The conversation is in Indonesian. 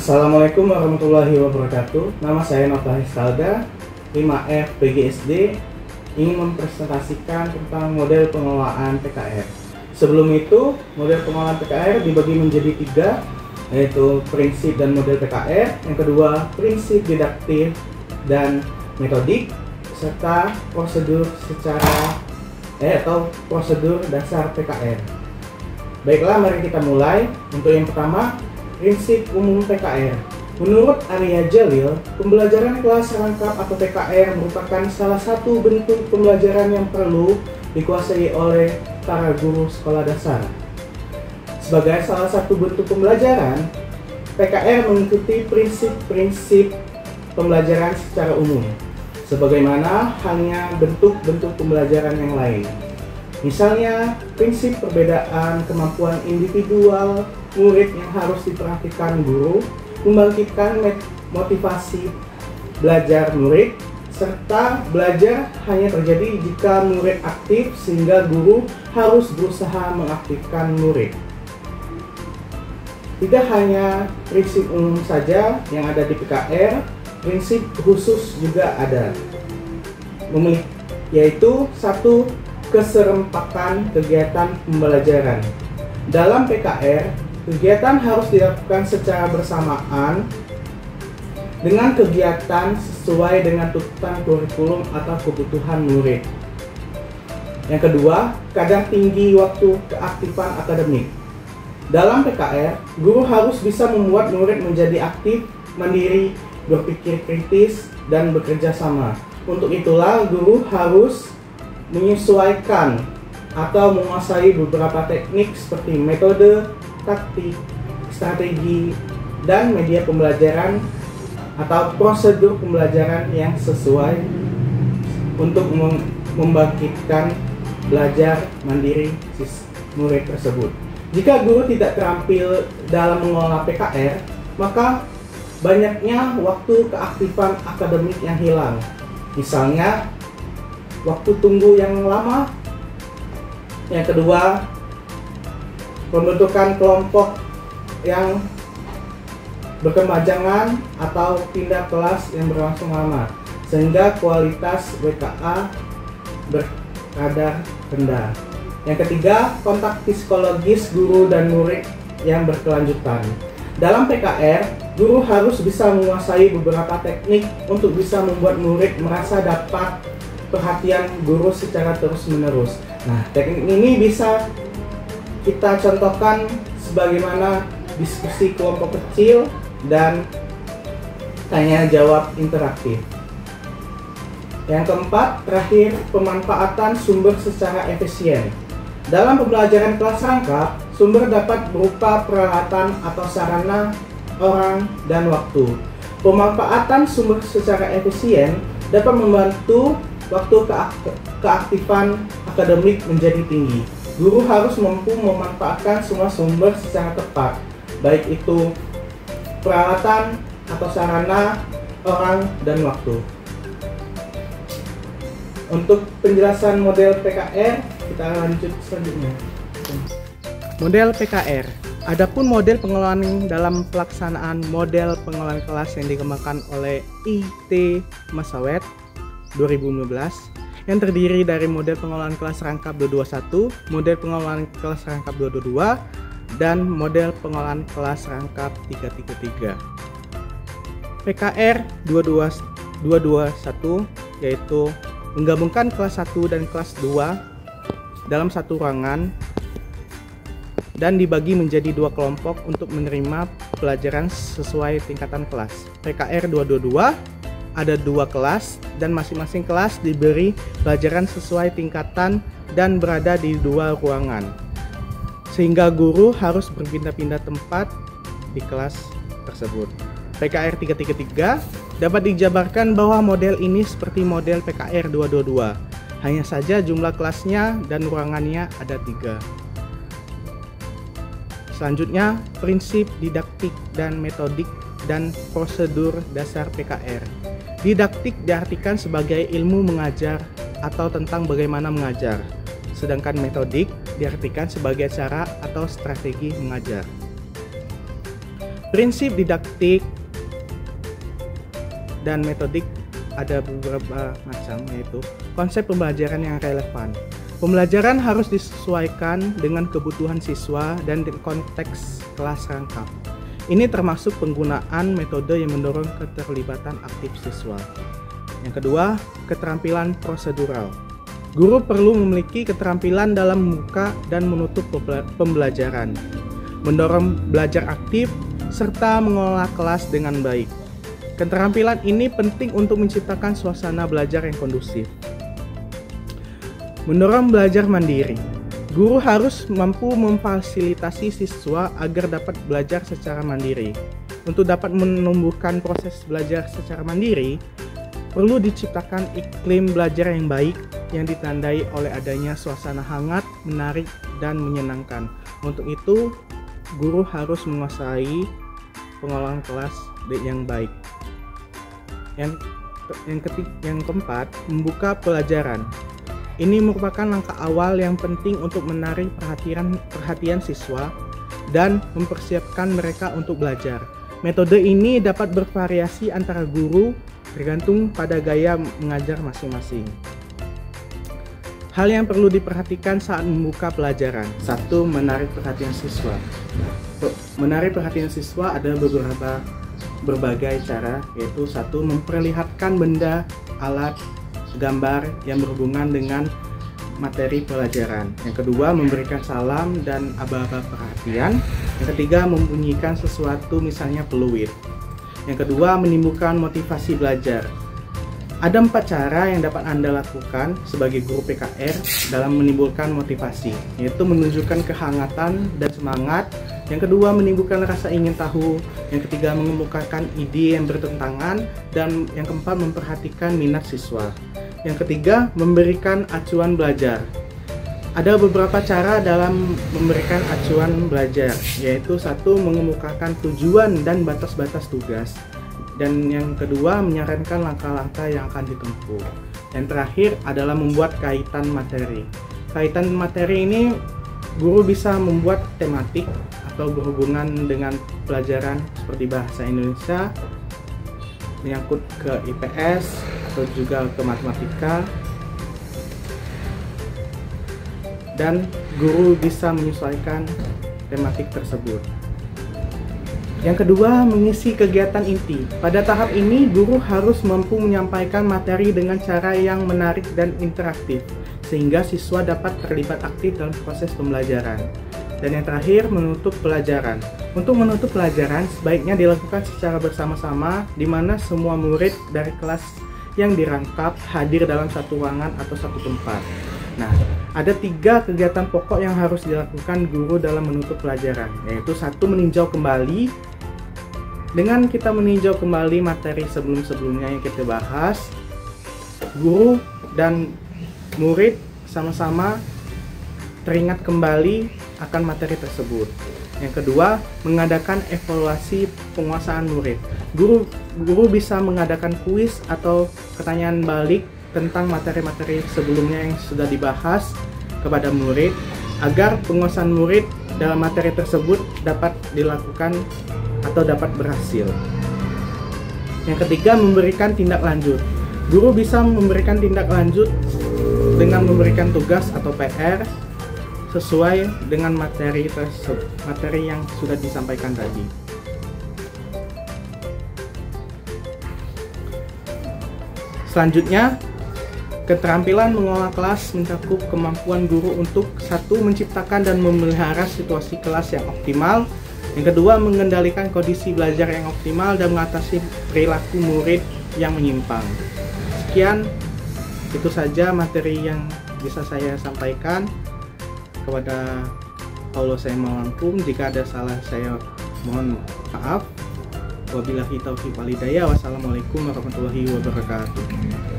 Assalamualaikum warahmatullahi wabarakatuh. Nama saya Nova Histalda, 5F PGSD, ingin mempresentasikan tentang model pengelolaan PKR. Sebelum itu, model pengelolaan PKR dibagi menjadi 3, yaitu prinsip dan model PKR. Yang kedua, prinsip didaktif dan metodik, serta prosedur atau prosedur dasar PKR. Baiklah, mari kita mulai. Untuk yang pertama, prinsip umum PKR. Menurut Arya Jalil, pembelajaran kelas rangkap atau PKR merupakan salah satu bentuk pembelajaran yang perlu dikuasai oleh para guru sekolah dasar. Sebagai salah satu bentuk pembelajaran, PKR mengikuti prinsip-prinsip pembelajaran secara umum, sebagaimana halnya bentuk-bentuk pembelajaran yang lain. Misalnya, prinsip perbedaan kemampuan individual murid yang harus diperhatikan guru, membangkitkan motivasi belajar murid, serta belajar hanya terjadi jika murid aktif sehingga guru harus berusaha mengaktifkan murid. Tidak hanya prinsip umum saja yang ada di PKR, prinsip khusus juga ada, yaitu 1. Keserempakan kegiatan pembelajaran. Dalam PKR, kegiatan harus dilakukan secara bersamaan dengan kegiatan sesuai dengan tuntutan kurikulum atau kebutuhan murid. Yang kedua, kadar tinggi waktu keaktifan akademik. Dalam PKR, guru harus bisa membuat murid menjadi aktif, mandiri, berpikir kritis, dan bekerja sama. Untuk itulah, guru harus menyesuaikan atau menguasai beberapa teknik seperti metode, taktik, strategi, dan media pembelajaran atau prosedur pembelajaran yang sesuai untuk membangkitkan belajar mandiri murid tersebut. Jika guru tidak terampil dalam mengelola PKR, maka banyaknya waktu keaktifan akademik yang hilang. Misalnya, waktu tunggu yang lama. Yang kedua, pembentukan kelompok yang berkepanjangan atau pindah kelas yang berlangsung lama, sehingga kualitas WKA berkadar rendah. Yang ketiga, kontak psikologis guru dan murid yang berkelanjutan. Dalam PKR, guru harus bisa menguasai beberapa teknik untuk bisa membuat murid merasa dapat perhatian guru secara terus-menerus. Nah, teknik ini bisa kita contohkan sebagaimana diskusi kelompok kecil dan tanya jawab interaktif. Yang keempat, terakhir, pemanfaatan sumber secara efisien. Dalam pembelajaran kelas rangkap, sumber dapat berupa peralatan atau sarana, orang, dan waktu. Pemanfaatan sumber secara efisien dapat membantu waktu keaktifan akademik menjadi tinggi. Guru harus mampu memanfaatkan semua sumber secara tepat, baik itu peralatan atau sarana, orang, dan waktu. Untuk penjelasan model PKR, kita lanjut selanjutnya. Model PKR. Adapun model pengelolaan dalam pelaksanaan model pengelolaan kelas yang dikembangkan oleh IT Masawet 2015 yang terdiri dari model pengelolaan kelas rangkap 221, model pengelolaan kelas rangkap 222, dan model pengelolaan kelas rangkap 333. PKR 221 yaitu menggabungkan kelas 1 dan kelas 2 dalam satu ruangan dan dibagi menjadi 2 kelompok untuk menerima pelajaran sesuai tingkatan kelas. PKR 222 ada 2 kelas dan masing-masing kelas diberi pelajaran sesuai tingkatan dan berada di 2 ruangan, sehingga guru harus berpindah-pindah tempat di kelas tersebut. PKR 333 dapat dijabarkan bahwa model ini seperti model PKR 222, hanya saja jumlah kelasnya dan ruangannya ada 3. Selanjutnya, prinsip didaktik dan metodik dan prosedur dasar PKR. Didaktik diartikan sebagai ilmu mengajar atau tentang bagaimana mengajar, sedangkan metodik diartikan sebagai cara atau strategi mengajar. Prinsip didaktik dan metodik ada beberapa macam, yaitu konsep pembelajaran yang relevan. Pembelajaran harus disesuaikan dengan kebutuhan siswa dan konteks kelas rangkap. Ini termasuk penggunaan metode yang mendorong keterlibatan aktif siswa. Yang kedua, keterampilan prosedural. Guru perlu memiliki keterampilan dalam membuka dan menutup pembelajaran, mendorong belajar aktif, serta mengelola kelas dengan baik. Keterampilan ini penting untuk menciptakan suasana belajar yang kondusif. Mendorong belajar mandiri. Guru harus mampu memfasilitasi siswa agar dapat belajar secara mandiri. Untuk dapat menumbuhkan proses belajar secara mandiri, perlu diciptakan iklim belajar yang baik yang ditandai oleh adanya suasana hangat, menarik, dan menyenangkan. Untuk itu, guru harus menguasai pengelolaan kelas yang baik. Yang keempat, membuka pelajaran. Ini merupakan langkah awal yang penting untuk menarik perhatian siswa dan mempersiapkan mereka untuk belajar. Metode ini dapat bervariasi antara guru tergantung pada gaya mengajar masing-masing. Hal yang perlu diperhatikan saat membuka pelajaran. 1. Menarik perhatian siswa. Menarik perhatian siswa ada berbagai cara, yaitu 1. Memperlihatkan benda, alat, gambar yang berhubungan dengan materi pelajaran. Yang kedua, memberikan salam dan aba-aba perhatian. Yang ketiga, membunyikan sesuatu, misalnya peluit. Yang kedua, menimbulkan motivasi belajar. Ada 4 cara yang dapat Anda lakukan sebagai guru PKR dalam menimbulkan motivasi, yaitu menunjukkan kehangatan dan semangat. Yang kedua, menimbulkan rasa ingin tahu. Yang ketiga, mengemukakan ide yang bertentangan. Dan yang keempat, memperhatikan minat siswa. Yang ketiga, memberikan acuan belajar. Ada beberapa cara dalam memberikan acuan belajar, yaitu 1. Mengemukakan tujuan dan batas-batas tugas. Dan yang kedua, menyarankan langkah-langkah yang akan ditempuh. Yang terakhir adalah membuat kaitan materi. Kaitan materi ini guru bisa membuat tematik atau berhubungan dengan pelajaran seperti bahasa Indonesia, menyangkut ke IPS atau juga ke matematika, dan guru bisa menyesuaikan tematik tersebut. Yang kedua, mengisi kegiatan inti. Pada tahap ini, guru harus mampu menyampaikan materi dengan cara yang menarik dan interaktif, sehingga siswa dapat terlibat aktif dalam proses pembelajaran. Dan yang terakhir, menutup pelajaran. Untuk menutup pelajaran, sebaiknya dilakukan secara bersama-sama, di mana semua murid dari kelas yang dirangkap hadir dalam satu ruangan atau satu tempat. Nah, ada 3 kegiatan pokok yang harus dilakukan guru dalam menutup pelajaran, yaitu 1. Meninjau kembali. Dengan kita meninjau kembali materi sebelum-sebelumnya yang kita bahas, guru dan murid sama-sama teringat kembali akan materi tersebut. Yang kedua, mengadakan evaluasi penguasaan murid. Guru bisa mengadakan kuis atau pertanyaan balik tentang materi-materi sebelumnya yang sudah dibahas kepada murid agar penguasaan murid dalam materi tersebut dapat dilakukan atau dapat berhasil. Yang ketiga, memberikan tindak lanjut. Guru bisa memberikan tindak lanjut dengan memberikan tugas atau PR sesuai dengan materi yang sudah disampaikan tadi. Selanjutnya, keterampilan mengelola kelas mencakup kemampuan guru untuk 1. Menciptakan dan memelihara situasi kelas yang optimal. Yang kedua, mengendalikan kondisi belajar yang optimal dan mengatasi perilaku murid yang menyimpang. Sekian, itu saja materi yang bisa saya sampaikan. Kepada Allah saya melangkung, jika ada salah saya mohon maaf. Wabillahi taufiq wal hidayah. Wassalamualaikum warahmatullahi wabarakatuh.